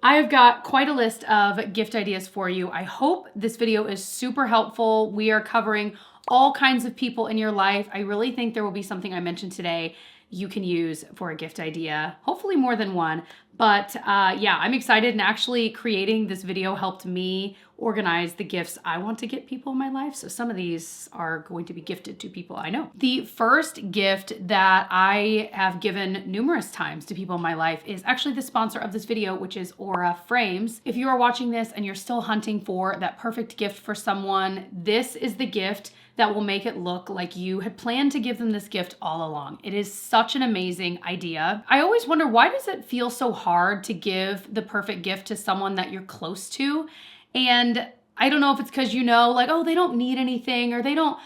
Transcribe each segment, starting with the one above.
I have got quite a list of gift ideas for you. I hope this video is super helpful. We are covering all kinds of people in your life. I really think there will be something I mentioned today you can use for a gift idea, hopefully more than one. But yeah, I'm excited, and actually creating this video helped me organize the gifts I want to get people in my life. So some of these are going to be gifted to people I know. The first gift that I have given numerous times to people in my life is actually the sponsor of this video, which is Aura Frames. If you are watching this and you're still hunting for that perfect gift for someone, this is the gift that will make it look like you had planned to give them this gift all along. It is such an amazing idea. I always wonder, why does it feel so hard to give the perfect gift to someone that you're close to? And I don't know if it's because, like, oh, they don't need anything, or they don't,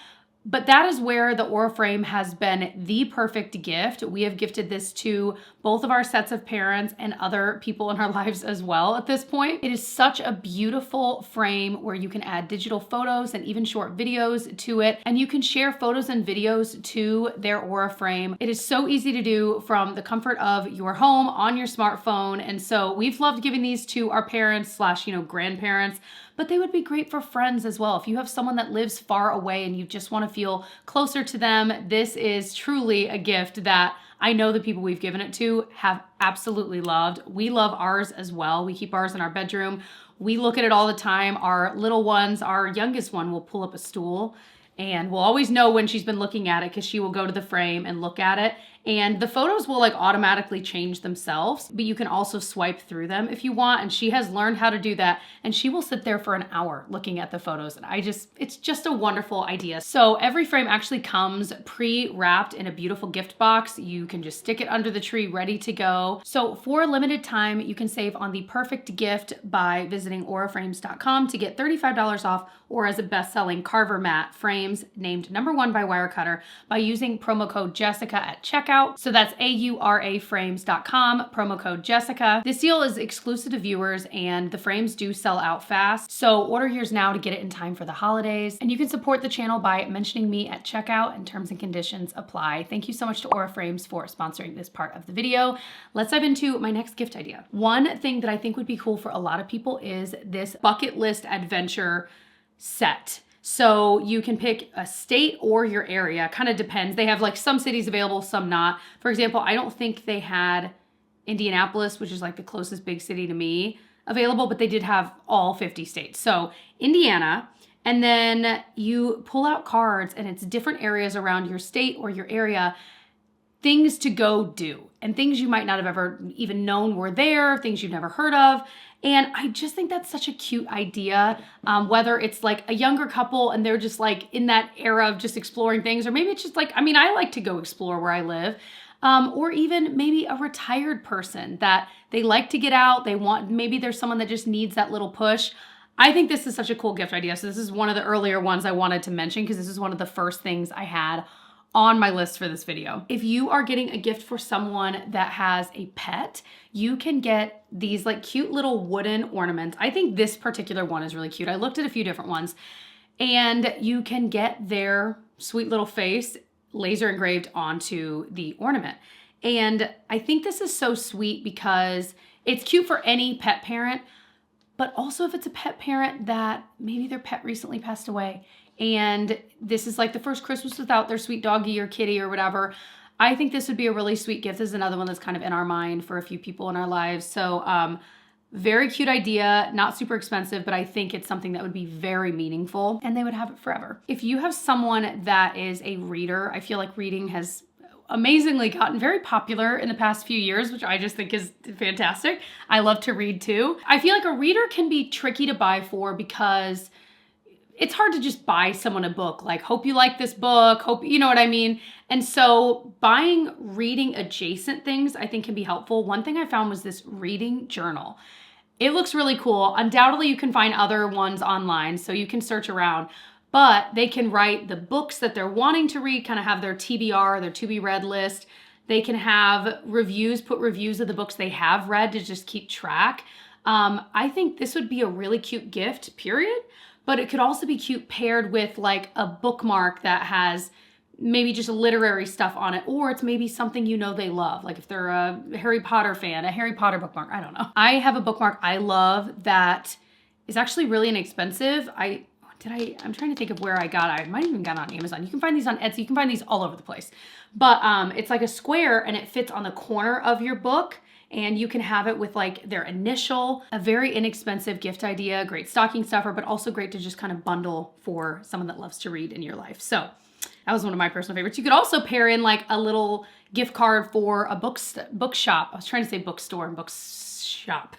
but that is where the Aura Frame has been the perfect gift. We have gifted this to both of our sets of parents and other people in our lives as well at this point. It is such a beautiful frame where you can add digital photos and even short videos to it, and you can share photos and videos to their Aura Frame. It is so easy to do from the comfort of your home on your smartphone. And so we've loved giving these to our parents / grandparents, but they would be great for friends as well. If you have someone that lives far away and you just want to feel closer to them, this is truly a gift that I know the people we've given it to have absolutely loved. We love ours as well. We keep ours in our bedroom. We look at it all the time. Our little ones, our youngest one will pull up a stool, and we'll always know when she's been looking at it because she will go to the frame and look at it. And the photos will automatically change themselves, but you can also swipe through them if you want. And she has learned how to do that. And she will sit there for an hour looking at the photos. And it's just a wonderful idea. So every frame actually comes pre-wrapped in a beautiful gift box. You can just stick it under the tree, ready to go. So for a limited time, you can save on the perfect gift by visiting auraframes.com to get $35 off, or as a best-selling carver mat frames named #1 by Wirecutter, by using promo code Jessica at checkout. So that's auraframes.com, promo code Jessica. This deal is exclusive to viewers, and the frames do sell out fast. So order yours now to get it in time for the holidays. And you can support the channel by mentioning me at checkout, and terms and conditions apply. Thank you so much to Aura Frames for sponsoring this part of the video. Let's dive into my next gift idea. One thing that I think would be cool for a lot of people is this bucket list adventure set. So you can pick a state or your area, kind of depends. They have some cities available, some not. For example, I don't think they had Indianapolis, which is the closest big city to me, available, but they did have all 50 states. So Indiana, and then you pull out cards, and it's different areas around your state or your area, things to go do, and things you might not have ever even known were there, things you've never heard of. And I just think that's such a cute idea, whether it's a younger couple and they're just in that era of just exploring things, or maybe it's just I like to go explore where I live, or even maybe a retired person that they like to get out, maybe there's someone that just needs that little push. I think this is such a cool gift idea. So this is one of the earlier ones I wanted to mention because this is one of the first things I had on my list for this video. If you are getting a gift for someone that has a pet, you can get these cute little wooden ornaments. I think this particular one is really cute. I looked at a few different ones, and you can get their sweet little face laser engraved onto the ornament. And I think this is so sweet because it's cute for any pet parent, but also if it's a pet parent that maybe their pet recently passed away, and this is the first Christmas without their sweet doggy or kitty or whatever, I think this would be a really sweet gift. This is another one that's kind of in our mind for a few people in our lives. So very cute idea, not super expensive, but I think it's something that would be very meaningful, and they would have it forever. If you have someone that is a reader, I feel like reading has amazingly gotten very popular in the past few years, which I just think is fantastic. I love to read too. I feel like a reader can be tricky to buy for because it's hard to just buy someone a book, hope you like this book, hope, you know what I mean? And so buying reading adjacent things I think can be helpful. One thing I found was this reading journal. It looks really cool. Undoubtedly you can find other ones online, so you can search around, but they can write the books that they're wanting to read, kind of have their TBR, their to be read list. They can have reviews, put reviews of the books they have read to just keep track. I think this would be a really cute gift, period. But it could also be cute paired with a bookmark that has maybe just literary stuff on it, or it's maybe something you know they love. Like if they're a Harry Potter fan, a Harry Potter bookmark, I don't know. I have a bookmark I love that is actually really inexpensive. I'm trying to think of where I got it. I might even got it on Amazon. You can find these on Etsy. You can find these all over the place. But it's like a square and it fits on the corner of your book. And you can have it with like their initial, a very inexpensive gift idea, great stocking stuffer, but also great to just kind of bundle for someone that loves to read in your life. So that was one of my personal favorites. You could also pair in like a little gift card for a bookshop. I was trying to say bookstore and bookstop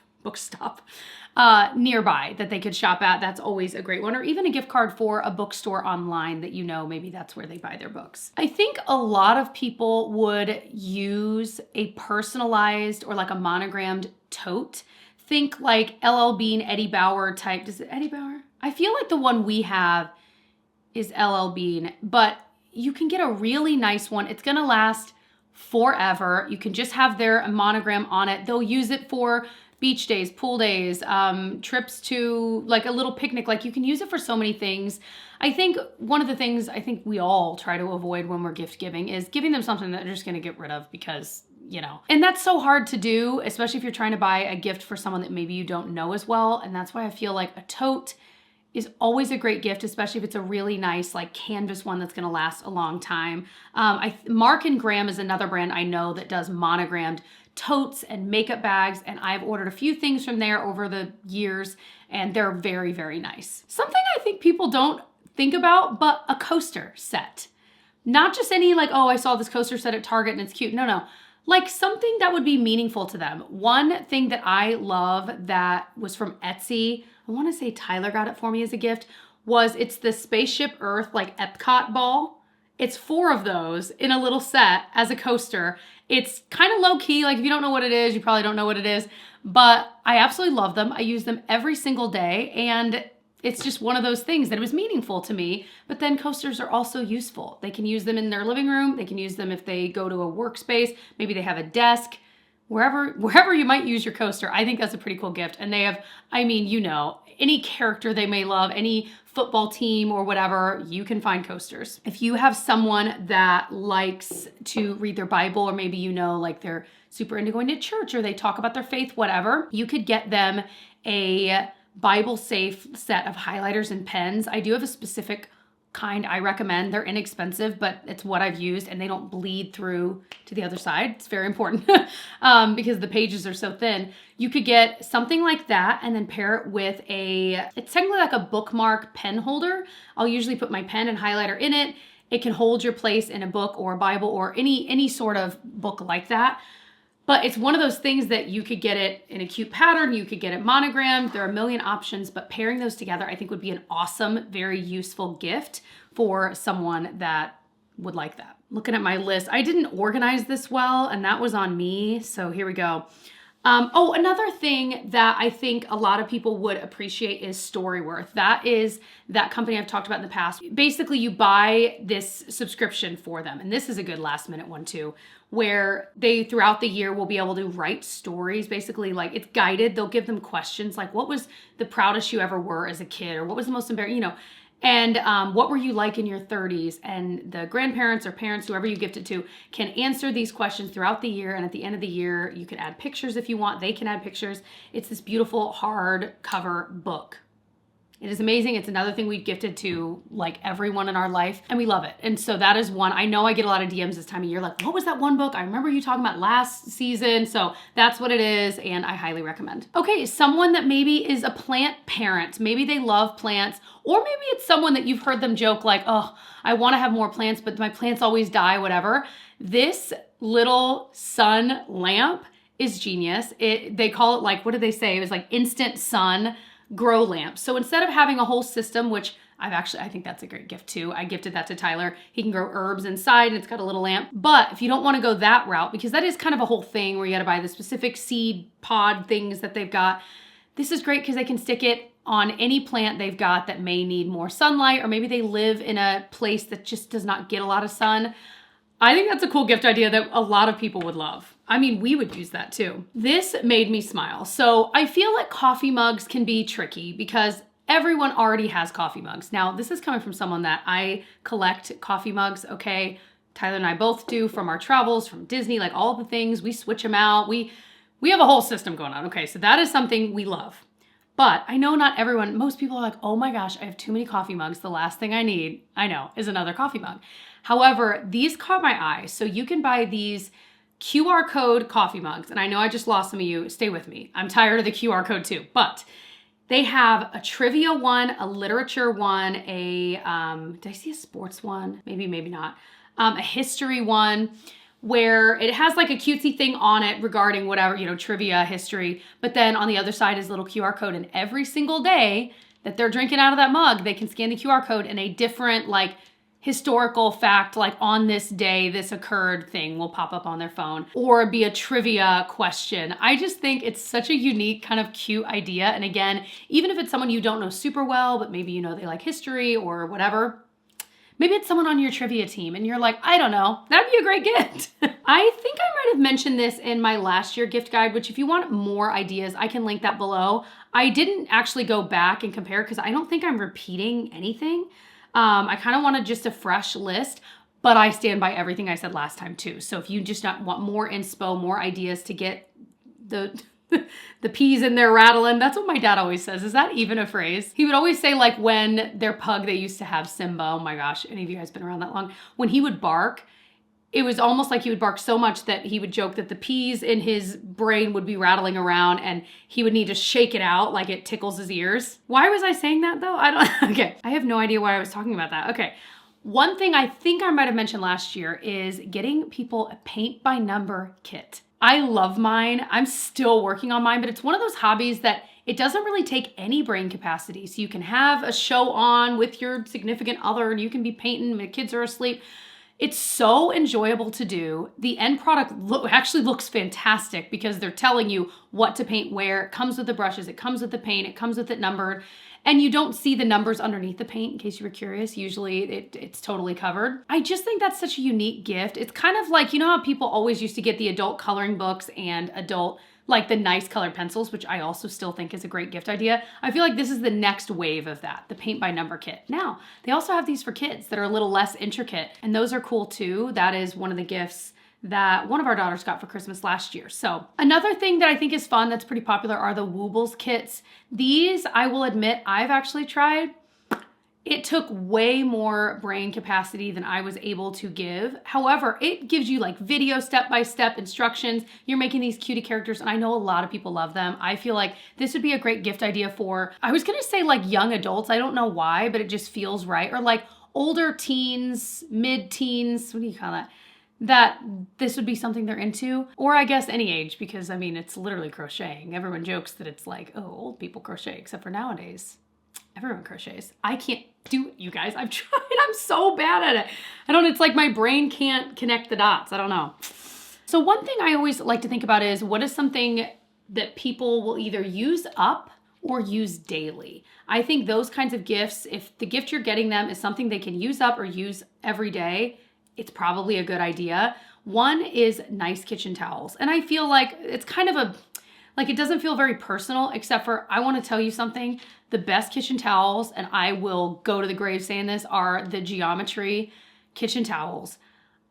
nearby that they could shop at. That's always a great one. Or even a gift card for a bookstore online that you know maybe that's where they buy their books. I think a lot of people would use a personalized or like a monogrammed tote. Think like LL Bean, Eddie Bauer type. Is it Eddie Bauer? I feel like the one we have is LL Bean, but you can get a really nice one. It's gonna last forever. You can just have their monogram on it. They'll use it for beach days, pool days, trips to like a little picnic. Like you can use it for so many things. I think one of the things I think we all try to avoid when we're gift giving is giving them something that they're just gonna get rid of because, you know, and that's so hard to do, especially if you're trying to buy a gift for someone that maybe you don't know as well. And that's why I feel like a tote is always a great gift, especially if it's a really nice like canvas one that's gonna last a long time. Mark and Graham is another brand I know that does monogrammed totes and makeup bags, and I've ordered a few things from there over the years, and they're very, very nice. Something I think people don't think about, but a coaster set. Not just any like, oh, I saw this coaster set at Target and it's cute. No. Like something that would be meaningful to them. One thing that I love that was from Etsy, I wanna say Tyler got it for me as a gift, it's the Spaceship Earth like Epcot ball. It's 4 of those in a little set as a coaster. It's kind of low key, like if you don't know what it is, you probably don't know what it is, but I absolutely love them. I use them every single day, and it's just one of those things that was meaningful to me. But then coasters are also useful. They can use them in their living room. They can use them if they go to a workspace. Maybe they have a desk. Wherever you might use your coaster, I think that's a pretty cool gift. And they have, I mean, you know, any character they may love, any football team or whatever, you can find coasters. If you have someone that likes to read their Bible, or maybe you know, like they're super into going to church or they talk about their faith, whatever, you could get them a Bible safe set of highlighters and pens. I do have a specific kind I recommend. They're inexpensive, but it's what I've used, and they don't bleed through to the other side. It's very important because the pages are so thin. You could get something like that and then pair it with it's technically like a bookmark pen holder. I'll usually put my pen and highlighter in it. It can hold your place in a book or a Bible or any sort of book like that. But it's one of those things that you could get it in a cute pattern, you could get it monogrammed, there are a million options, but pairing those together I think would be an awesome, very useful gift for someone that would like that. Looking at my list, I didn't organize this well, and that was on me, so here we go. Another thing that I think a lot of people would appreciate is StoryWorth. That is that company I've talked about in the past. Basically, you buy this subscription for them, and this is a good last minute one too, where they throughout the year will be able to write stories. Basically, like it's guided. They'll give them questions like, what was the proudest you ever were as a kid, or what was the most embarrassing, and what were you like in your 30s? And the grandparents or parents, whoever you gift it to, can answer these questions throughout the year. And at the end of the year, you can add pictures if you want. They can add pictures. It's this beautiful hardcover book. It is amazing. It's another thing we've gifted to like everyone in our life, and we love it. And so that is one. I know I get a lot of DMs this time of year like, what was that one book I remember you talking about last season? So that's what it is, and I highly recommend. Okay, someone that maybe is a plant parent. Maybe they love plants, or maybe it's someone that you've heard them joke like, oh, I want to have more plants, but my plants always die, whatever. This little sun lamp is genius. They call it like, what did they say? It was like instant sun grow lamp. So instead of having a whole system, which I think that's a great gift too. I gifted that to Tyler. He can grow herbs inside and it's got a little lamp. But if you don't want to go that route, because that is kind of a whole thing where you got to buy the specific seed pod things that they've got, this is great because they can stick it on any plant they've got that may need more sunlight, or maybe they live in a place that just does not get a lot of sun. I think that's a cool gift idea that a lot of people would love. I mean, we would use that too. This made me smile. So I feel like coffee mugs can be tricky because Everyone already has coffee mugs. Now, this is coming from someone that I collect coffee mugs, okay? Tyler and I both do, from our travels, from Disney, like all the things. We switch them out. We have a whole system going on. Okay, so that is something we love. But I know not everyone, most people are like, oh my gosh, I have too many coffee mugs. The last thing I need, I know, is another coffee mug. However, these caught my eye. So you can buy these QR code coffee mugs. And I know I just lost some of you. Stay with me. I'm tired of the QR code too. But they have a trivia one, a literature one, did I see a sports one? Maybe, maybe not. A history one, where it has like a cutesy thing on it regarding whatever, trivia, history. But then on the other side is a little QR code. And every single day that they're drinking out of that mug, they can scan the QR code and a different like historical fact, like on this day, this occurred thing will pop up on their phone, or be a trivia question. I just think it's such a unique kind of cute idea. And again, even if it's someone you don't know super well, but maybe they like history or whatever, maybe it's someone on your trivia team and you're like, I don't know, that'd be a great gift. I think I might have mentioned this in my last year gift guide, which if you want more ideas, I can link that below. I didn't actually go back and compare because I don't think I'm repeating anything. I kind of wanted just a fresh list, but I stand by everything I said last time too. So if you just want more inspo, more ideas to get the peas in there rattling. That's what my dad always says. Is that even a phrase? He would always say, like, when their pug, they used to have Simba. Oh my gosh, any of you guys been around that long? When he would bark, it was almost like he would bark so much that he would joke that the peas in his brain would be rattling around and he would need to shake it out like it tickles his ears. Why was I saying that though? Okay. I have no idea why I was talking about that. Okay. One thing I think I might have mentioned last year is getting people a paint by number kit. I love mine. I'm still working on mine, but it's one of those hobbies that it doesn't really take any brain capacity. So you can have a show on with your significant other and you can be painting when the kids are asleep. It's so enjoyable to do. The end product actually looks fantastic because they're telling you what to paint where. It comes with the brushes, it comes with the paint, it comes with it numbered. And you don't see the numbers underneath the paint, in case you were curious. Usually it's totally covered. I just think that's such a unique gift. It's kind of like, how people always used to get the adult coloring books and adult, like the nice colored pencils, which I also still think is a great gift idea. I feel like this is the next wave of that, the paint by number kit. Now, they also have these for kids that are a little less intricate, and those are cool too. That is one of the gifts that one of our daughters got for Christmas last year. So another thing that I think is fun that's pretty popular are the Woobles kits. These, I will admit, I've actually tried. It took way more brain capacity than I was able to give. However, it gives you like video step-by-step instructions. You're making these cutie characters, and I know a lot of people love them. I feel like this would be a great gift idea for, I was gonna say like young adults. I don't know why, but it just feels right. Or like older teens, mid-teens, what do you call that? That this would be something they're into, or I guess any age, because I mean, it's literally crocheting. Everyone jokes that it's like, oh, old people crochet, except for nowadays, everyone crochets. I can't do it, you guys. I've tried, I'm so bad at it. It's like my brain can't connect the dots. I don't know. So one thing I always like to think about is what is something that people will either use up or use daily. I think those kinds of gifts, if the gift you're getting them is something they can use up or use every day, it's probably a good idea. One is nice kitchen towels. And I feel like it's kind of it doesn't feel very personal, except for I want to tell you something. The best kitchen towels, and I will go to the grave saying this, are the Geometry kitchen towels.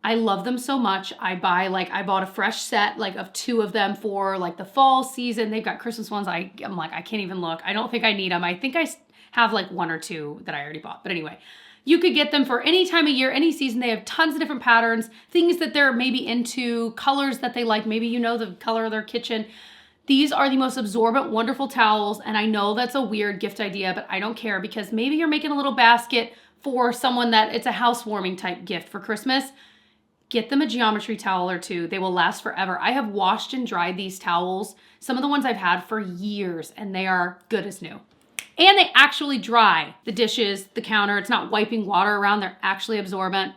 I love them so much. I bought a fresh set of 2 of them for like the fall season. They've got Christmas ones. I'm like, I can't even look. I don't think I need them. I think I have like 1 or 2 that I already bought. But anyway, you could get them for any time of year, any season. They have tons of different patterns, things that they're maybe into, colors that they like. Maybe the color of their kitchen. These are the most absorbent, wonderful towels. And I know that's a weird gift idea, but I don't care because maybe you're making a little basket for someone that it's a housewarming type gift for Christmas. Get them a Geometry towel or 2. They will last forever. I have washed and dried these towels, some of the ones I've had for years, and they are good as new. And they actually dry the dishes, the counter. It's not wiping water around. They're actually absorbent.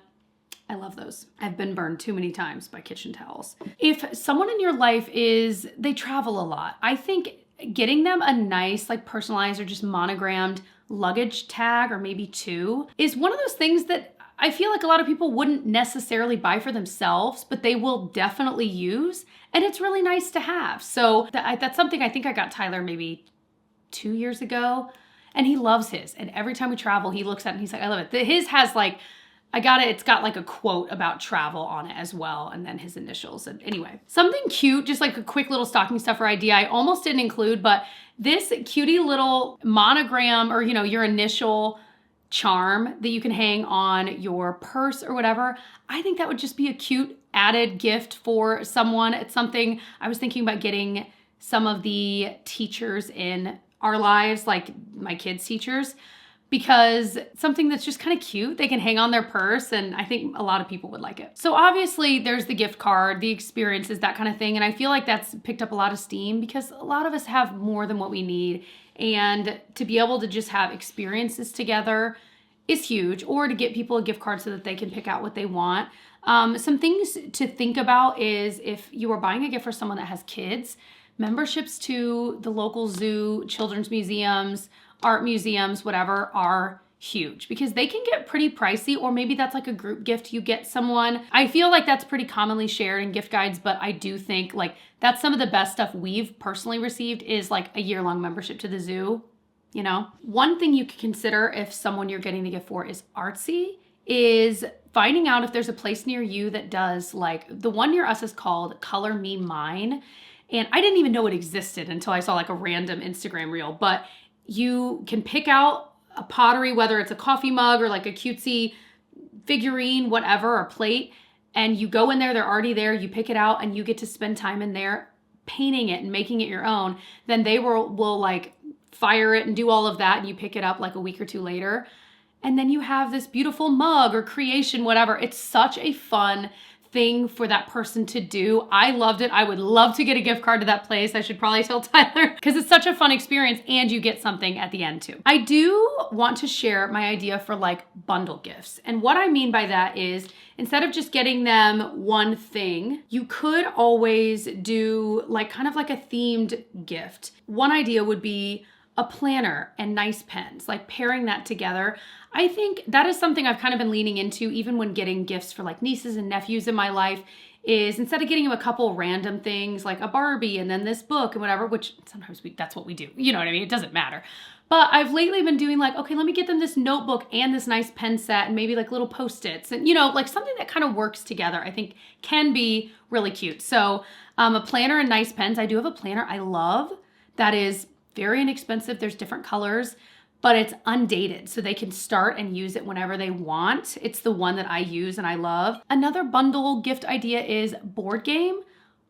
I love those. I've been burned too many times by kitchen towels. If someone in your life they travel a lot, I think getting them a nice, personalized or just monogrammed luggage tag, or maybe 2, is one of those things that I feel like a lot of people wouldn't necessarily buy for themselves, but they will definitely use. And it's really nice to have. So that's something I think I got Tyler maybe 2 years ago. And he loves his. And every time we travel, he looks at it and he's like, I love it. His has like, it's got like a quote about travel on it as well. And then his initials. And anyway, something cute, just like a quick little stocking stuffer idea. I almost didn't include, but this cutie little monogram or, your initial charm that you can hang on your purse or whatever. I think that would just be a cute added gift for someone. It's something I was thinking about getting some of the teachers in our lives, like my kids' teachers, because something that's just kind of cute. They can hang on their purse, and I think a lot of people would like it. So obviously there's the gift card, the experiences, that kind of thing. And I feel like that's picked up a lot of steam because a lot of us have more than what we need. And to be able to just have experiences together is huge, or to get people a gift card so that they can pick out what they want. Some things to think about is if you are buying a gift for someone that has kids, memberships to the local zoo, children's museums, art museums, whatever, are huge because they can get pretty pricey, or maybe that's like a group gift you get someone. I feel like that's pretty commonly shared in gift guides, but I do think like that's some of the best stuff we've personally received is like a year-long membership to the zoo. One thing you could consider if someone you're getting the gift for is artsy is finding out if there's a place near you that does, like the one near us is called Color Me Mine. And I didn't even know it existed until I saw like a random Instagram reel, but you can pick out a pottery, whether it's a coffee mug or like a cutesy figurine, whatever, or plate, and you go in there, they're already there, you pick it out and you get to spend time in there painting it and making it your own. Then they will like fire it and do all of that, and you pick it up like a week or two later. And then you have this beautiful mug or creation, whatever. It's such a fun thing for that person to do. I loved it. I would love to get a gift card to that place. I should probably tell Tyler because it's such a fun experience and you get something at the end too. I do want to share my idea for like bundle gifts. And what I mean by that is instead of just getting them one thing, you could always do like kind of like a themed gift. One idea would be a planner and nice pens, like pairing that together. I think that is something I've kind of been leaning into even when getting gifts for like nieces and nephews in my life is instead of getting them a couple random things like a Barbie and then this book and whatever, which sometimes that's what we do. You know what I mean? It doesn't matter. But I've lately been doing like, okay, let me get them this notebook and this nice pen set and maybe like little Post-its and, like something that kind of works together, I think can be really cute. So a planner and nice pens. I do have a planner I love that is very inexpensive. There's different colors, but it's undated. So they can start and use it whenever they want. It's the one that I use and I love. Another bundle gift idea is board game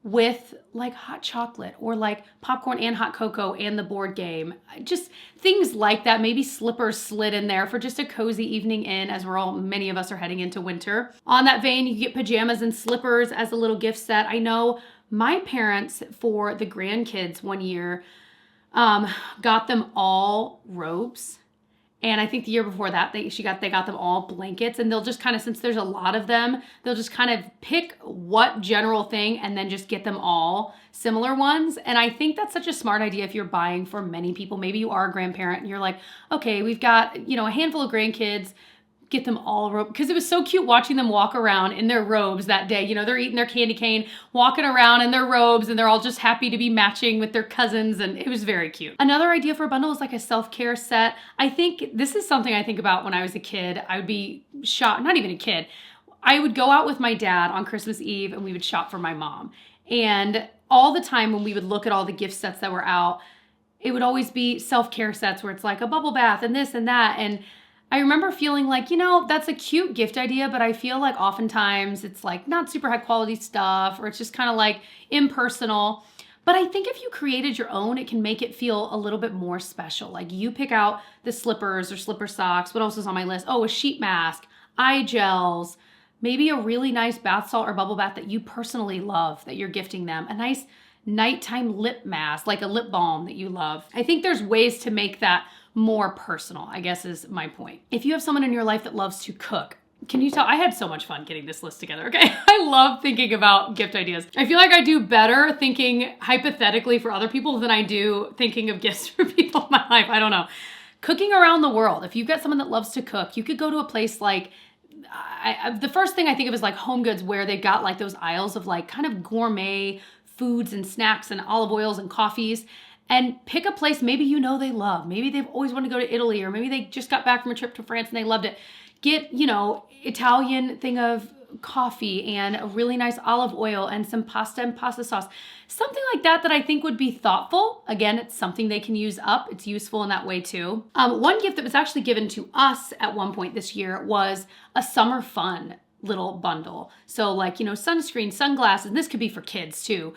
with like hot chocolate or like popcorn and hot cocoa and the board game. Just things like that. Maybe slippers slid in there for just a cozy evening in as many of us are heading into winter. On that vein, you get pajamas and slippers as a little gift set. I know my parents for the grandkids one year got them all robes. And I think the year before that, they got them all blankets, and they'll just kind of, since there's a lot of them, they'll just kind of pick what general thing and then just get them all similar ones. And I think that's such a smart idea if you're buying for many people. Maybe you are a grandparent and you're like, okay, we've got, a handful of grandkids, get them all robes. Because it was so cute watching them walk around in their robes that day. They're eating their candy cane, walking around in their robes, and they're all just happy to be matching with their cousins, and it was very cute. Another idea for a bundle is like a self-care set. I think this is something I think about when I was a kid. I would be shocked, not even a kid. I would go out with my dad on Christmas Eve and we would shop for my mom. And all the time when we would look at all the gift sets that were out, it would always be self-care sets where it's like a bubble bath and this and that. And I remember feeling like, that's a cute gift idea, but I feel like oftentimes it's like not super high quality stuff, or it's just kind of like impersonal. But I think if you created your own, it can make it feel a little bit more special. Like you pick out the slippers or slipper socks. What else is on my list? Oh, a sheet mask, eye gels, maybe a really nice bath salt or bubble bath that you personally love that you're gifting them. A nice nighttime lip mask, like a lip balm that you love. I think there's ways to make that more personal, I guess is my point. If you have someone in your life that loves to cook, can you tell? I had so much fun getting this list together, okay? I love thinking about gift ideas. I feel like I do better thinking hypothetically for other people than I do thinking of gifts for people in my life. I don't know. Cooking around the world. If you've got someone that loves to cook, you could go to a place like, the first thing I think of is like Home Goods, where they've got like those aisles of like kind of gourmet foods and snacks and olive oils and coffees. and pick a place maybe you know they love. Maybe they've always wanted to go to Italy, or maybe they just got back from a trip to France and they loved it. Get, you know, Italian thing of coffee and a really nice olive oil and some pasta and pasta sauce. Something like that that I think would be thoughtful. Again, it's something they can use up. It's useful in that way too. One gift that was actually given to us at one point this year was a summer fun little bundle. So like, you know, sunscreen, sunglasses, and this could be for kids too.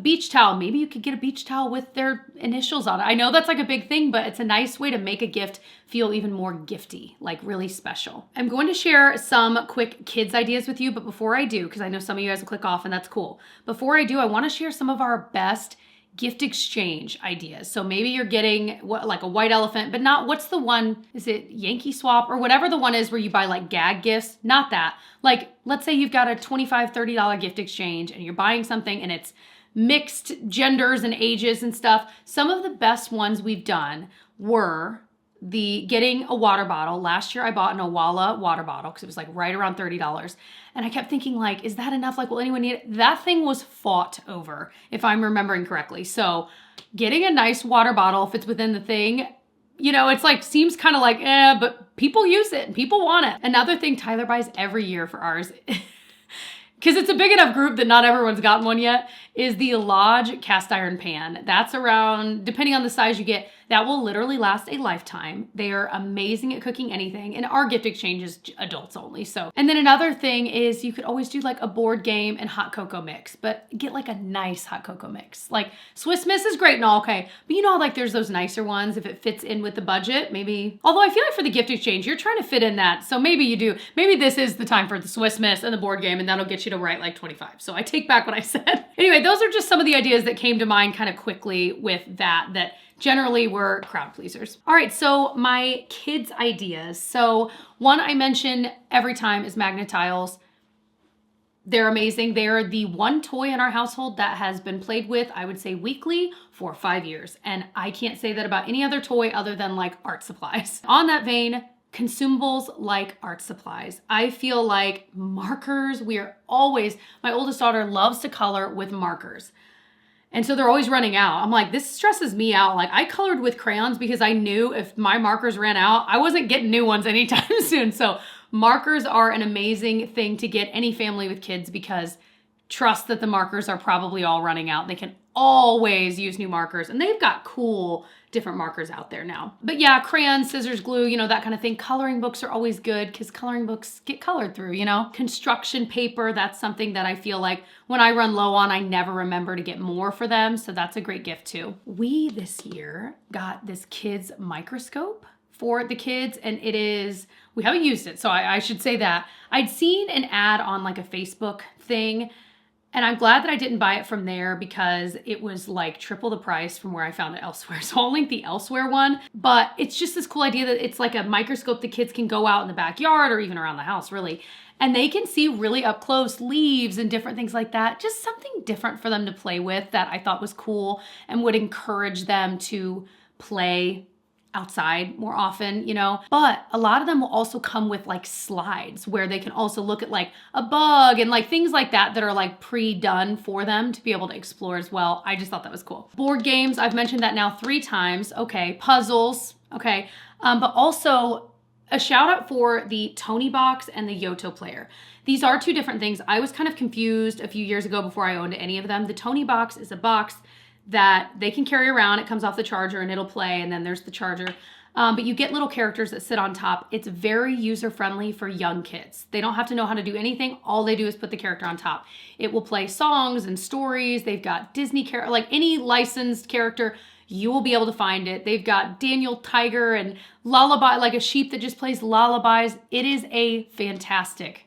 Beach towel, maybe you could get a beach towel with their initials on it. I know that's like a big thing, but it's a nice way to make a gift feel even more gifty, like really special. I'm going to share some quick kids ideas with you, but before I do, because I know some of you guys will click off and that's cool. Before I do, I want to share some of our best gift exchange ideas. So maybe you're getting like a white elephant, but not, what's the one, is it Yankee Swap or whatever the one is where you buy like gag gifts? Not that. Like, let's say you've got a $25, $30 gift exchange and you're buying something and it's mixed genders and ages and stuff. Some of the best ones we've done were getting a water bottle. Last year I bought an Owala water bottle because it was like right around $30. And I kept thinking like, is that enough? Like, will anyone need it? That thing was fought over, if I'm remembering correctly. So getting a nice water bottle, if it's within the thing, you know, it's like, seems kind of like, but people use it and people want it. Another thing Tyler buys every year for ours, because it's a big enough group that not everyone's gotten one yet, is the Lodge cast iron pan. That's around, depending on the size you get, that will literally last a lifetime. They are amazing at cooking anything, and our gift exchange is adults only. So, and then another thing is you could always do like a board game and hot cocoa mix, but get like a nice hot cocoa mix. Like Swiss Miss is great and all, okay, but you know, like there's those nicer ones if it fits in with the budget, maybe. Although I feel like for the gift exchange, you're trying to fit in that. So maybe you do, maybe this is the time for the Swiss Miss and the board game, and that'll get you to write like 25. So I take back what I said. Anyway, those are just some of the ideas that came to mind kind of quickly with that generally were crowd pleasers. All right, so my kids' ideas. So one I mention every time is magnet tiles. They're amazing. They're the one toy in our household that has been played with, I would say weekly for 5 years. And I can't say that about any other toy other than like art supplies. On that vein, consumables like art supplies. I feel like markers, my oldest daughter loves to color with markers. And so they're always running out. I'm like, this stresses me out. Like I colored with crayons because I knew if my markers ran out, I wasn't getting new ones anytime soon. So markers are an amazing thing to get any family with kids because trust that the markers are probably all running out. They can always use new markers, and they've got cool different markers out there now. But yeah, crayons, scissors, glue, you know, that kind of thing. Coloring books are always good because coloring books get colored through, you know. Construction paper, that's something that I feel like when I run low on, I never remember to get more for them. So that's a great gift too. We this year got this kids microscope for the kids, and we haven't used it, so I should say that. I'd seen an ad on like a Facebook thing, and I'm glad that I didn't buy it from there because it was like triple the price from where I found it elsewhere. So I'll link the elsewhere one, but it's just this cool idea that it's like a microscope the kids can go out in the backyard or even around the house really, and they can see really up close leaves and different things like that. Just something different for them to play with that I thought was cool and would encourage them to play outside more often, you know. But a lot of them will also come with like slides where they can also look at like a bug and like things like that are like pre-done for them to be able to explore as well. I just thought that was cool. Board games, I've mentioned that now 3 times. Okay, puzzles, okay. But also a shout out for the Tony box and the Yoto player. These are 2 different things. I was kind of confused a few years ago before I owned any of them. The Tony box is a box that they can carry around. It comes off the charger and it'll play, and then there's the charger. But you get little characters that sit on top. It's very user-friendly for young kids. They don't have to know how to do anything. All they do is put the character on top. It will play songs and stories. They've got Disney like any licensed character, you will be able to find it. They've got Daniel Tiger and lullaby, like a sheep that just plays lullabies. It is a fantastic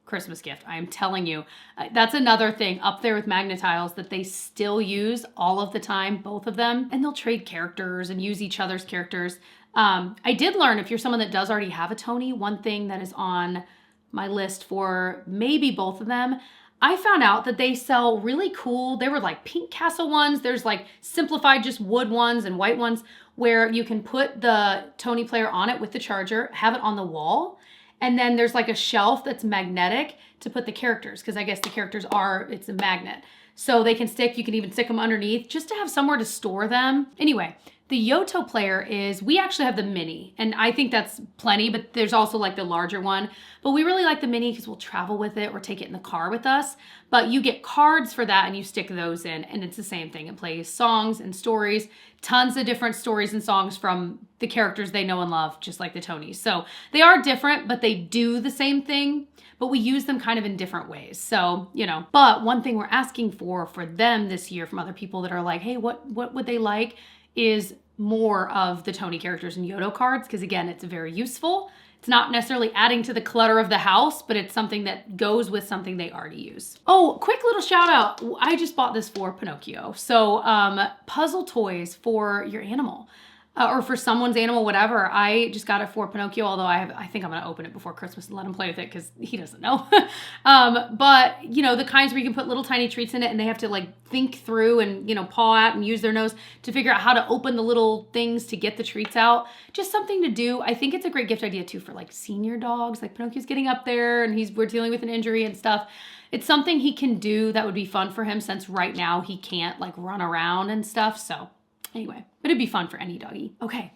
Christmas gift. I am telling you, that's another thing up there with magnet tiles that they still use all of the time, both of them, and they'll trade characters and use each other's characters. I did learn, if you're someone that does already have a Tony, one thing that is on my list for maybe both of them, I found out that they sell really cool, they were like pink castle ones, there's like simplified just wood ones and white ones where you can put the Tony player on it with the charger, have it on the wall, and then there's like a shelf that's magnetic to put the characters, because I guess the characters it's a magnet. so they can stick. You can even stick them underneath just to have somewhere to store them. Anyway, the Yoto player is, we actually have the mini, and I think that's plenty, but there's also like the larger one. But we really like the mini because we'll travel with it or take it in the car with us. But you get cards for that and you stick those in, and it's the same thing. It plays songs and stories, tons of different stories and songs from the characters they know and love, just like the totes. So they are different, but they do the same thing, but we use them kind of in different ways. So, you know, but one thing we're asking for them this year from other people that are like, hey, what would they like, is more of the Tony characters and Yoto cards, because again, it's very useful. It's not necessarily adding to the clutter of the house, but it's something that goes with something they already use. Oh, quick little shout out. I just bought this for Pinocchio. So puzzle toys for your animal. Or for someone's animal, whatever. I just got it for Pinocchio, although I think I'm gonna open it before Christmas and let him play with it because he doesn't know. But you know, the kinds where you can put little tiny treats in it and they have to like think through and, you know, paw at and use their nose to figure out how to open the little things to get the treats out. Just something to do. I think it's a great gift idea too for like senior dogs. Like Pinocchio's getting up there and we're dealing with an injury and stuff. It's something he can do that would be fun for him, since right now he can't like run around and stuff. So anyway, but it'd be fun for any doggy. Okay,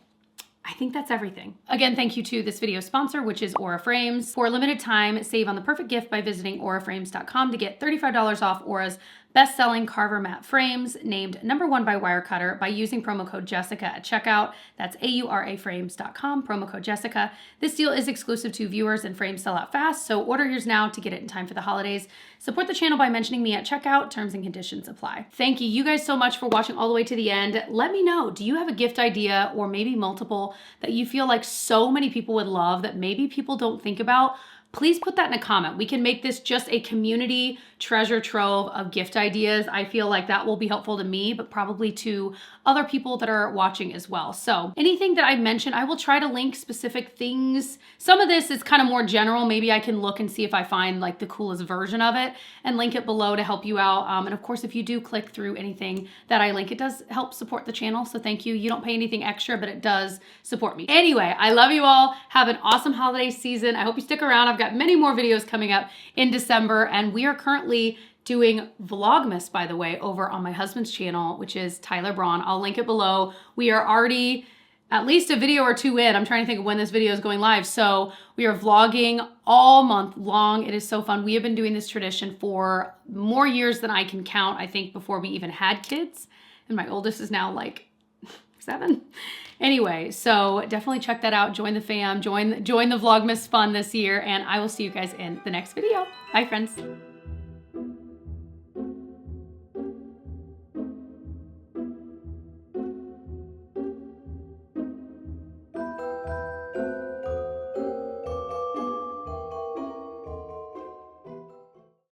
I think that's everything. Again, thank you to this video sponsor, which is Aura Frames. For a limited time, save on the perfect gift by visiting auraframes.com to get $35 off Aura's best-selling Carver matte frames, named #1 by Wirecutter, by using promo code Jessica at checkout. That's auraframes.com, promo code Jessica. This deal is exclusive to viewers and frames sell out fast, so order yours now to get it in time for the holidays. Support the channel by mentioning me at checkout. Terms and conditions apply. Thank you guys so much for watching all the way to the end. Let me know, do you have a gift idea or maybe multiple that you feel like so many people would love that maybe people don't think about? Please put that in a comment. We can make this just a community treasure trove of gift ideas. I feel like that will be helpful to me, but probably to other people that are watching as well. So anything that I mentioned, I will try to link specific things. Some of this is kind of more general. Maybe I can look and see if I find like the coolest version of it and link it below to help you out. And of course, if you do click through anything that I link, it does help support the channel. So thank you. You don't pay anything extra, but it does support me. Anyway, I love you all. Have an awesome holiday season. I hope you stick around. I've got many more videos coming up in December, and we are currently doing Vlogmas, by the way, over on my husband's channel, which is Tyler Braun. I'll link it below. We are already at least a video or two in. I'm trying to think of when this video is going live. So we are vlogging all month long. It is so fun. We have been doing this tradition for more years than I can count, I think, before we even had kids. And my oldest is now like 7. Anyway, so definitely check that out. Join the fam, join the Vlogmas fun this year, and I will see you guys in the next video. Bye, friends.